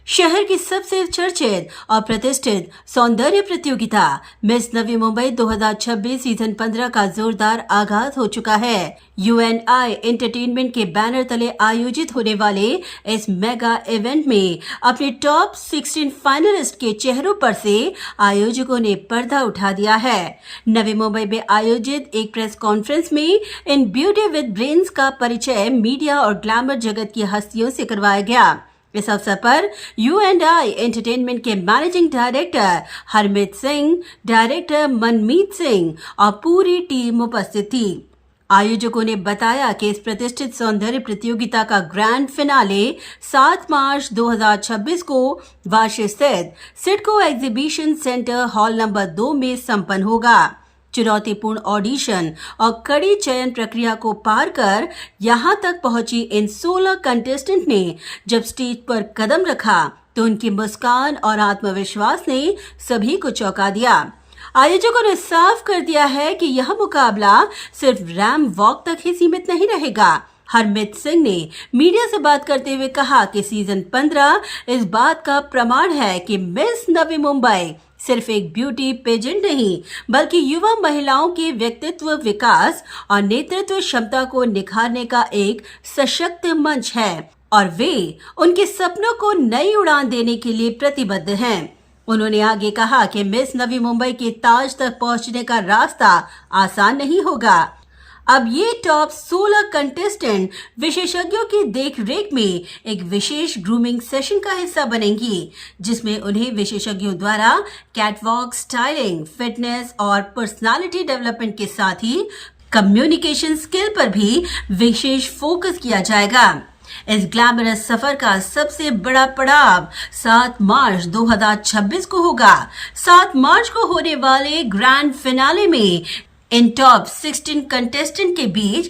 शहर की सबसे चर्चित और प्रतिष्ठित सौंदर्य प्रतियोगिता मिस नवी मुंबई 2026 सीजन 15 का जोरदार आगाज हो चुका है। यूएनआई एंटरटेनमेंट के बैनर तले आयोजित होने वाले इस मेगा इवेंट में अपने टॉप 16 फाइनलिस्ट के चेहरों पर से आयोजकों ने पर्दा उठा दिया है। नवी मुंबई में आयोजित एक प्रेस कॉन्फ्रेंस में इन ब्यूटी विद ब्रेन्स का परिचय मीडिया और ग्लैमर जगत की हस्तियों से करवाया गया। इस अवसर पर यूएनआई एंटरटेनमेंट के managing director Harmeet Singh, director Manmeet Singh और पूरी टीम उपस्थित थी। आयोजकों ने बताया कि इस प्रतिष्ठित सौंदर्य प्रतियोगिता का ग्रैंड फिनाले 7 मार्च 2026 को वाशी स्थित CIDCO exhibition centre hall number 2 में संपन्न होगा। चुनौतीपूर्ण ऑडिशन और कड़ी चयन प्रक्रिया को पार कर यहां तक पहुंची इन 16 कंटेस्टेंट ने जब स्टेज पर कदम रखा तो उनकी मुस्कान और आत्मविश्वास ने सभी को चौंका दिया। आयोजकों ने साफ कर दिया है कि यह मुकाबला सिर्फ रैंप वॉक तक ही सीमित नहीं रहेगा। हरमीत सिंह ने मीडिया से बात करते हुए कहा कि सीजन 15 इस बात का प्रमाण है कि मिस नवी मुंबई सिर्फ एक ब्यूटी पेजेंट नहीं बल्कि युवा महिलाओं के व्यक्तित्व विकास और नेतृत्व क्षमता को निखारने का एक सशक्त मंच है और वे उनके सपनों को नई उड़ान देने के लिए प्रतिबद्ध हैं। उन्होंने आगे कहा कि मिस नवी मुंबई के ताज तक पहुंचने का रास्ता आसान नहीं होगा। अब ये टॉप 16 कंटेस्टेंट विशेषज्ञों की देखरेख में एक विशेष ग्रूमिंग सेशन का हिस्सा बनेंगी, जिसमें उन्हें विशेषज्ञों द्वारा कैटवॉक स्टाइलिंग, फिटनेस और पर्सनालिटी डेवलपमेंट के साथ ही कम्युनिकेशन स्किल पर भी विशेष फोकस किया जाएगा। इस ग्लैमरस सफर का सबसे बड़ा पड़ाव 7 मार्च 2026 को होगा। 7 मार्च को होने वाले ग्रैंड फिनाले में इन टॉप 16 कंटेस्टेंट के बीच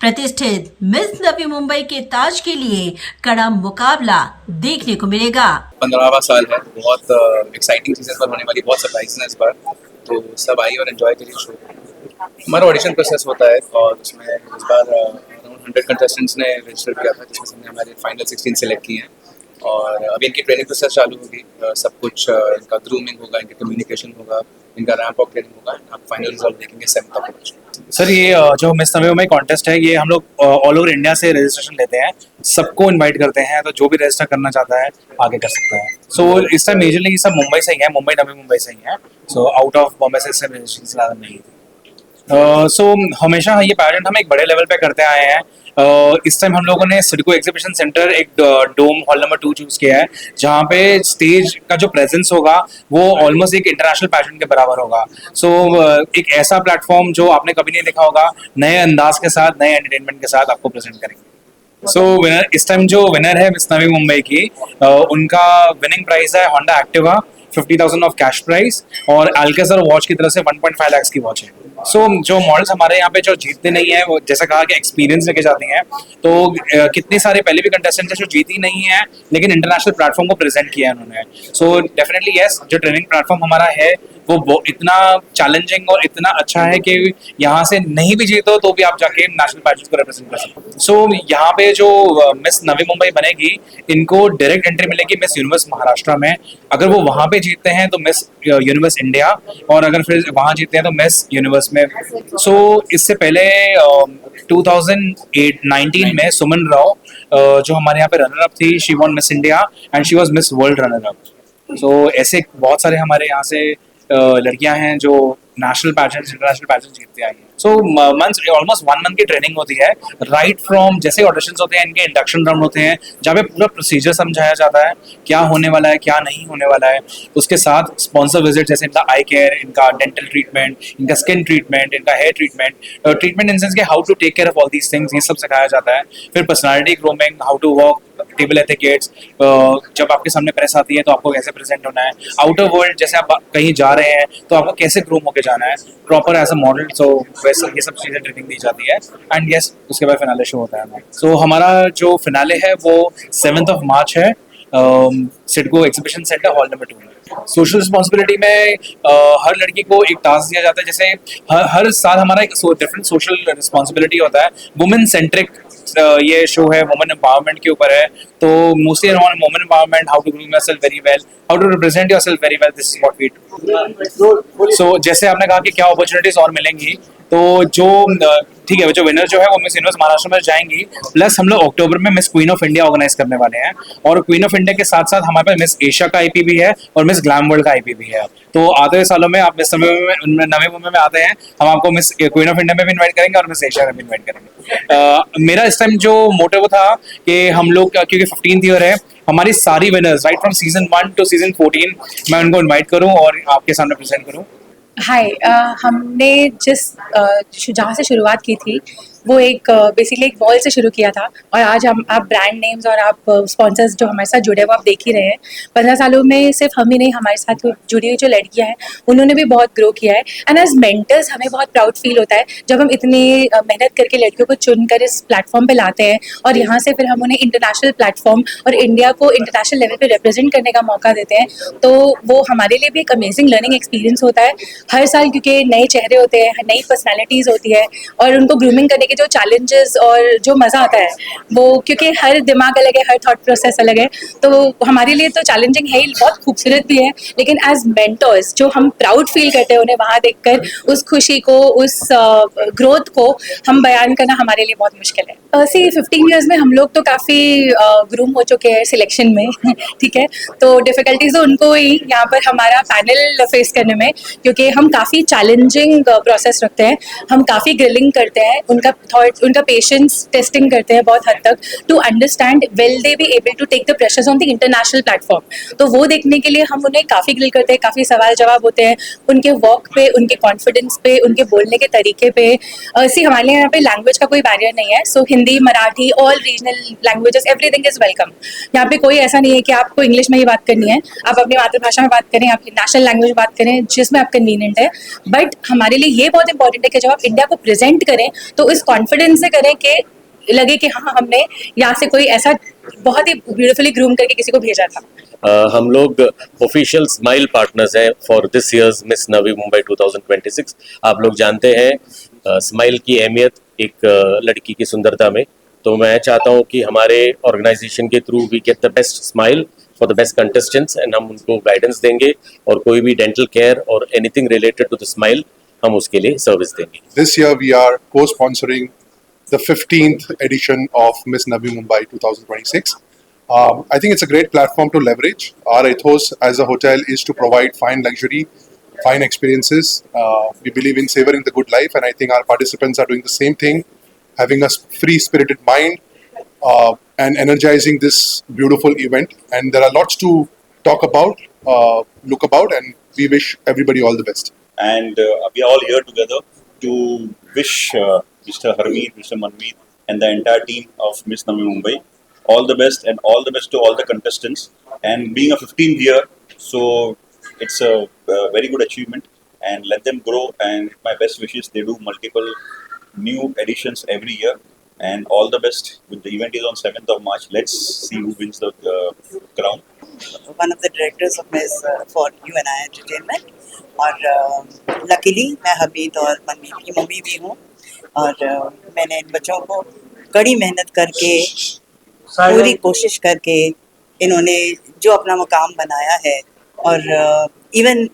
प्रतिष्ठित मिस नवी मुंबई के ताज के लिए कड़ा मुकाबला देखने को मिलेगा। 15वां साल है, बहुत एक्साइटिंग चीजें पर होने वाली, बहुत सरप्राइज है इस बार, तो सब आई और एंजॉय करिए शो। हमारा ऑडिशन प्रोसेस होता है और उसमें इस बार अराउंड 100 कंटेस्टेंट्स ने रजिस्टर किया था, जिसमें हमने हमारे फाइनल 16 सेलेक्ट किए हैं और अभी इनकी ट्रेनिंग प्रोसेस चालू होगी। सब कुछ इनका ग्रूमिंग होगा, इनका कम्युनिकेशन होगा, इनका रैंप वॉक ट्रेनिंग होगा। आप फाइनल रिजल्ट देखेंगे 7 अप्रैल। सर, ये जो मिस नवी मुंबई कॉन्टेस्ट है, ये हम लोग ऑल ओवर इंडिया से रजिस्ट्रेशन लेते हैं, सबको इनवाइट करते हैं, तो जो भी रजिस्टर करना चाहता है आगे कर सकता है। सो इस टाइम मेजरली सब मुंबई से ही है, मुंबई नवी मुंबई से ही है। सो आउट ऑफ बॉम्बे से रजिस्ट्रेशन ज़्यादा नहीं थी। सो हमेशा ये पैजेंट हम एक बड़े लेवल पे करते आए हैं। इस टाइम हम लोगों ने सिडको एग्जीबिशन सेंटर एक डोम हॉल नंबर 2 चूज किया है, जहाँ पे स्टेज का जो प्रेजेंस होगा वो ऑलमोस्ट एक इंटरनेशनल पैजेंट के बराबर होगा। सो एक ऐसा प्लेटफॉर्म जो आपने कभी नहीं देखा होगा, नए अंदाज के साथ, नए एंटरटेनमेंट के साथ आपको प्रेजेंट करेंगे। सो विनर इस टाइम जो विनर है मिस नवी मुंबई की, उनका विनिंग प्राइस है Honda Activa 50,000 of cash price और अल्केज़र वॉच की तरफ से 1.5 लाख की वॉच है। सो जो मॉडल्स हमारे यहाँ पे जो जीतते नहीं है, वो जैसा कहा कि एक्सपीरियंस लेके जाती हैं, तो कितने सारे पहले भी कंटेस्टेंट है जो जीती नहीं है लेकिन इंटरनेशनल प्लेटफॉर्म को प्रेजेंट किया है उन्होंने। सो डेफिनेटली यस, जो ट्रेनिंग प्लेटफॉर्म हमारा है वो इतना चैलेंजिंग और इतना अच्छा है कि यहाँ से नहीं भी जीतो तो भी आप जाके नेशनल पैजेंट्स को रिप्रेजेंट कर सकते हो। सो यहाँ पे जो मिस नवी मुंबई बनेगी, इनको डायरेक्ट एंट्री मिलेगी मिस यूनिवर्स महाराष्ट्र में। अगर वो वहाँ पे जीतते हैं तो मिस यूनिवर्स इंडिया, और अगर फिर वहाँ जीतते हैं तो मिस यूनिवर्स में। सो इससे पहले 2019 में सुमन राव, जो हमारे यहाँ पे रनर अप थी, she won Miss India and she was Miss World runner up. So ऐसे बहुत सारे हमारे यहाँ से लड़कियां हैं जो नेशनल पैजेंट्स, इंटरनेशनल पैजेंट्स जीतते आई हैं। सो ऑलमोस्ट 1 मंथ की ट्रेनिंग होती है, राइट फ्रॉम जैसे ऑडिशंस होते हैं, इनके इंडक्शन राउंड होते हैं, जहाँ पे पूरा प्रोसीजर समझाया जाता है, क्या होने वाला है, क्या नहीं होने वाला है। उसके साथ स्पॉन्सर विजिट, जैसे इनका आई केयर, इनका डेंटल ट्रीटमेंट, इनका स्किन ट्रीटमेंट, इनका hair treatment, treatment in sense के how to take care of all these things, ये सब सिखाया जाता है। फिर personality grooming, how to walk, table etiquettes, जब आपके सामने प्रेस आती है तो आपको कैसे प्रेजेंट होना है, आउटर वर्ल्ड जैसे आप कहीं जा रहे हैं तो आपको कैसे ग्रूम होके जाना है प्रॉपर एज अ मॉडल। सो वैसे ये सब चीज़ें ट्रेनिंग दी जाती है एंड यस, उसके बाद फिनाले शो होता है। सो हमारा जो फिनाले है वो 7th of March है CIDCO exhibition centre hall number 2 में। सोशल रिस्पॉन्सिबिलिटी में हर लड़की को एक टास्क दिया जाता है, जैसे हर साल हमारा एक डिफरेंट सोशल रिस्पॉन्सिबिलिटी होता है। वुमेन सेंट्रिक ये शो है, वुमेन एम्पावरमेंट के ऊपर है, तो mostly around women empowerment, how to groom yourself very well, how to represent yourself very well, this is what we do. So जैसे आपने कहा कि क्या अपॉर्चुनिटीज और मिलेंगी, तो जो ठीक है, जो विनर जो है वो मिस यूनिवर्स महाराष्ट्र में जाएंगी, प्लस हम लोग अक्टूबर में Miss Queen of India organise करने वाले हैं, और क्वीन ऑफ इंडिया के साथ साथ हमारे पास मिस एशिया का आईपी भी है और मिस ग्लैम वर्ल्ड का आईपी भी है। तो आते हुए सालों में आप मिस नवे मुंबई में आते हैं, हम आपको मिस क्वीन ऑफ इंडिया में भी इन्वाइट करेंगे और मिस एशिया में भी इन्वाइट करेंगे। मेरा इस टाइम जो मोटिव था कि हम लोग, क्योंकि 15th ईयर है, हमारी सारी winners right from season 1 to season 14 मैं उनको इन्वाइट करूँ और आपके सामने प्रेजेंट करूँ। हाय, हमने जहाँ से शुरुआत की थी वो एक बेसिकली एक बॉल से शुरू किया था, और आज आप ब्रांड नेम्स और आप स्पॉन्सर्स जो हमारे साथ जुड़े हुए आप देख ही रहे हैं। 15 सालों में सिर्फ हम ही नहीं, हमारे साथ जुड़ी हुई जो लड़कियां हैं उन्होंने भी बहुत ग्रो किया है। एंड एज मेंटर्स हमें बहुत प्राउड फील होता है जब हम इतनी मेहनत करके लड़कियों को चुनकर इस प्लेटफॉर्म पे लाते हैं, और यहाँ से फिर हम उन्हें इंटरनेशनल प्लेटफॉर्म और इंडिया को इंटरनेशनल लेवल पे रिप्रेजेंट करने का मौका देते हैं। तो वो हमारे लिए भी एक अमेजिंग लर्निंग एक्सपीरियंस होता है हर साल, क्योंकि नए चेहरे होते हैं, नई पर्सनैलिटीज़ होती है, और उनको ग्रूमिंग करने के जो चैलेंजेस और जो मज़ा आता है वो, क्योंकि हर दिमाग अलग है, हर थॉट प्रोसेस अलग है, तो हमारे लिए तो चैलेंजिंग है ही, बहुत खूबसूरत भी है, लेकिन एज मेंटर्स जो हम प्राउड फील करते हैं उन्हें वहाँ देखकर, उस खुशी को, उस ग्रोथ को हम बयान करना हमारे लिए बहुत मुश्किल है। सी 15 ईयर्स में हम लोग तो काफ़ी ग्रूम हो चुके हैं सिलेक्शन में ठीक है, तो डिफ़िकल्टीज तो उनको ही यहाँ पर हमारा पैनल फेस करने में, क्योंकि हम काफ़ी चैलेंजिंग प्रोसेस रखते हैं, हम काफ़ी ग्रिलिंग करते हैं, उनका थॉट, उनका पेशेंस टेस्टिंग करते हैं बहुत हद तक, to understand will they be able to take the pressures on the international platform. तो वो देखने के लिए हम उन्हें काफ़ी ग्रिल करते हैं, काफ़ी सवाल जवाब होते हैं उनके वॉक पे, उनके कॉन्फिडेंस पे, उनके बोलने के तरीके पे। सी हमारे लिए यहाँ पे लैंग्वेज का कोई बैरियर नहीं है, so Hindi, Marathi, all regional languages, everything is welcome. यहाँ पे कोई ऐसा नहीं है कि आपको इंग्लिश में ही बात करनी है, आप अपनी मातृभाषा में बात करें, आपकी नेशनल लैंग्वेज में बात करें, जिसमें आप कन्वीनियंट है। बट हमारे लिए ये बहुत इंपॉर्टेंट है कि जब आप इंडिया को प्रेजेंट करें तो इस कॉन्फिडेंस से करें कि लगे कि हाँ, हमने यहाँ से कोई ऐसा बहुत ही ब्यूटीफुली ग्रूम करके किसी को भेजा था। हम लोग ऑफिशियल स्माइल पार्टनर्स हैं for this years miss Navi Mumbai 2026। आप लोग जानते हैं स्माइल की अहमियत एक लड़की की सुंदरता में, तो मैं चाहता हूँ कि हमारे ऑर्गेनाइजेशन के through we get the best smile for the best contestants, and हम उनको गाइडेंस देंगे, और कोई भी डेंटल केयर और anything related to the smile हम उसके लिए सर्विस देंगे। This year we are co-sponsoring the 15th edition of Miss Navi Mumbai 2026. I think it's a great platform to leverage. Our ethos as a hotel is to provide fine luxury, fine experiences. We believe in savoring the good life, and I think our participants are doing the same thing, having a free-spirited mind and energizing this beautiful event. And there are lots to talk about, look about, and we wish everybody all the best. And we are all here together to wish Mr. Harmeet, Mr. Manmeet, and the entire team of Miss Navi Mumbai all the best, and all the best to all the contestants. And being a 15th year, so it's a very good achievement, and let them grow, and my best wishes. They do multiple new editions every year, and all the best. With the event is on 7th of March. Let's see who wins the crown. One of the directors of Miss for UNI Entertainment, और luckily मैं हमीद और मनमीत की mummy भी हूँ, और मैंने इन बच्चों को कड़ी मेहनत करके, पूरी कोशिश करके इन्होंने जो अपना मुकाम बनाया है, और इवन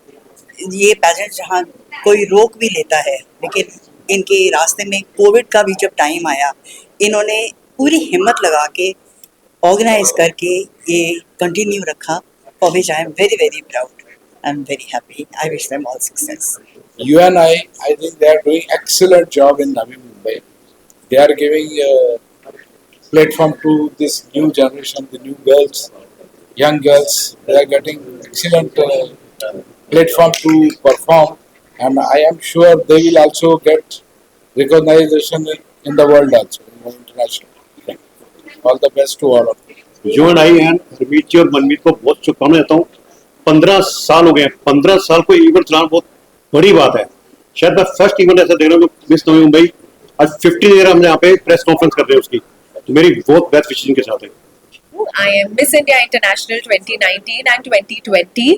ये पेजेंट जहाँ कोई रोक भी लेता है, लेकिन इनके रास्ते में कोविड का भी जब टाइम आया, इन्होंने पूरी हिम्मत लगा के ऑर्गेनाइज करके ये कंटिन्यू रखा, for which I am very very proud. I'm very happy. I wish them all success. UNI, I think they are doing excellent job in Navi Mumbai. They are giving a platform to this new generation, the new girls, young girls. They are getting excellent platform to perform, and I am sure they will also get recognition in the world also, international. All the best to all of you. UNI and Harmeet जी और मनमीत को बहुत शुभकामनाएं देता हूँ। 15 साल हो गए, 15 साल को इवेंट चलाना बहुत बड़ी बात है। शायद मैं फर्स्ट इवेंट ऐसा देख रहा हूँ मिस नवी मुंबई, आज 15 ईयर हम यहाँ पे प्रेस कॉन्फ्रेंस कर रहे हैं उसकी, तो मेरी बहुत बेस्ट विशेष के साथ है। हूँ. I am miss India international 2019 and 2020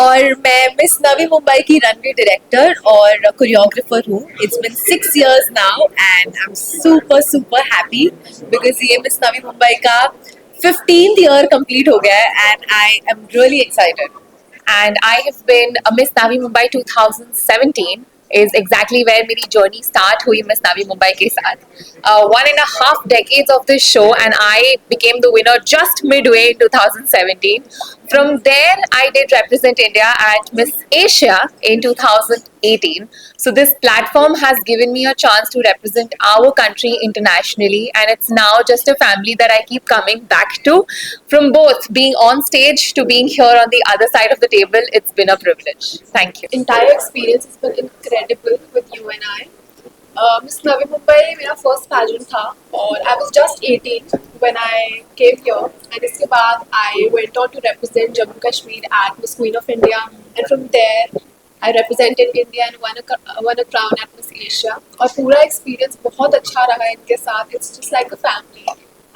और मैं मिस नवी मुंबई की रनवे डायरेक्टर और कोरियोग्राफर हूँ. It's been 6 years now and I am super happy because ये मिस नवी मुंबई का 15th year complete हो गया है and I am really excited. And I have been a Miss Navi Mumbai 2017 is exactly where मेरी journey start हुई Miss Navi Mumbai के साथ. 1.5 decades of this show and I became the winner just midway in 2017. From there, I did represent India at Miss Asia in 2018. So this platform has given me a chance to represent our country internationally, and it's now just a family that I keep coming back to. From both being on stage to being here on the other side of the table, it's been a privilege. Thank you. Entire experience has been incredible with you and I. Miss Navi Mumbai मेरा first pageant था और I was just 18 when I came here and इसके बाद I went on to represent Jammu Kashmir at Miss Queen of India and from there I represented India and won a crown at Miss Asia और पूरा experience बहुत अच्छा रहा इनके साथ. It's just like a family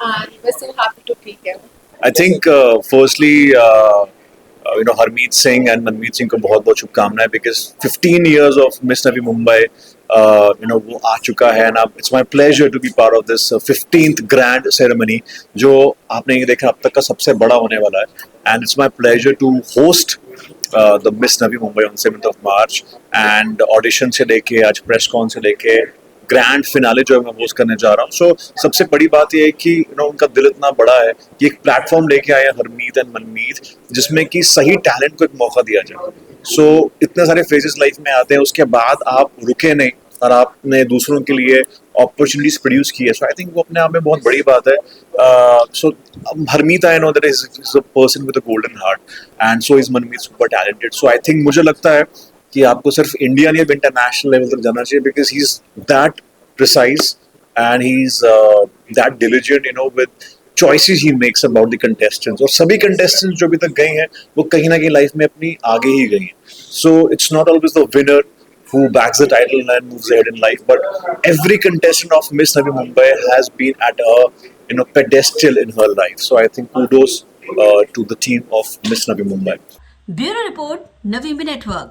and we're so happy to be here. I think firstly Harmeet Singh and Manmeet Singh को बहुत शुभकामनाएं because 15 years of Miss Navi Mumbai वो आ चुका है and it's my pleasure to be part of this 15th grand ceremony जो आपने ये देखा अब तक का सबसे बड़ा होने वाला है and it's my pleasure to host the Miss Navi Mumbai on 7th of March and audition से लेके आज press con से लेके ग्रैंड फिनाले जो मैं होस्ट करने जा रहा हूँ. सो सबसे बड़ी बात यह है कि उनका दिल इतना बड़ा है कि एक प्लेटफॉर्म लेके आए हैं हरमीत एंड मनमीत जिसमें कि सही टैलेंट को एक मौका दिया जाए. सो इतने सारे फेजेस लाइफ में आते हैं उसके बाद आप रुके नहीं और आपने दूसरों के लिए अपॉर्चुनिटीज प्रोड्यूस की है. सो आई थिंक वो अपने आप में बहुत बड़ी बात है. So Harmeet I know that is a person with a golden heart and so is Manmeet super talented. So I think मुझे लगता है कि आपको सिर्फ इंडिया नहीं इंटरनेशनल लेवल तक जाना चाहिए because he is that precise and he's that diligent with choices he makes about the contestants. और सभी contestants जो अभी तक गए हैं वो कहीं ना कहीं लाइफ में अपनी आगे ही गई हैं. So it's not always the winner who backs the title and moves ahead in life, but every contestant of Miss Navi Mumbai has been at a pedestal in her life. So I think kudos to the team of Miss Navi Mumbai. Bureau Report, Navimbi Network.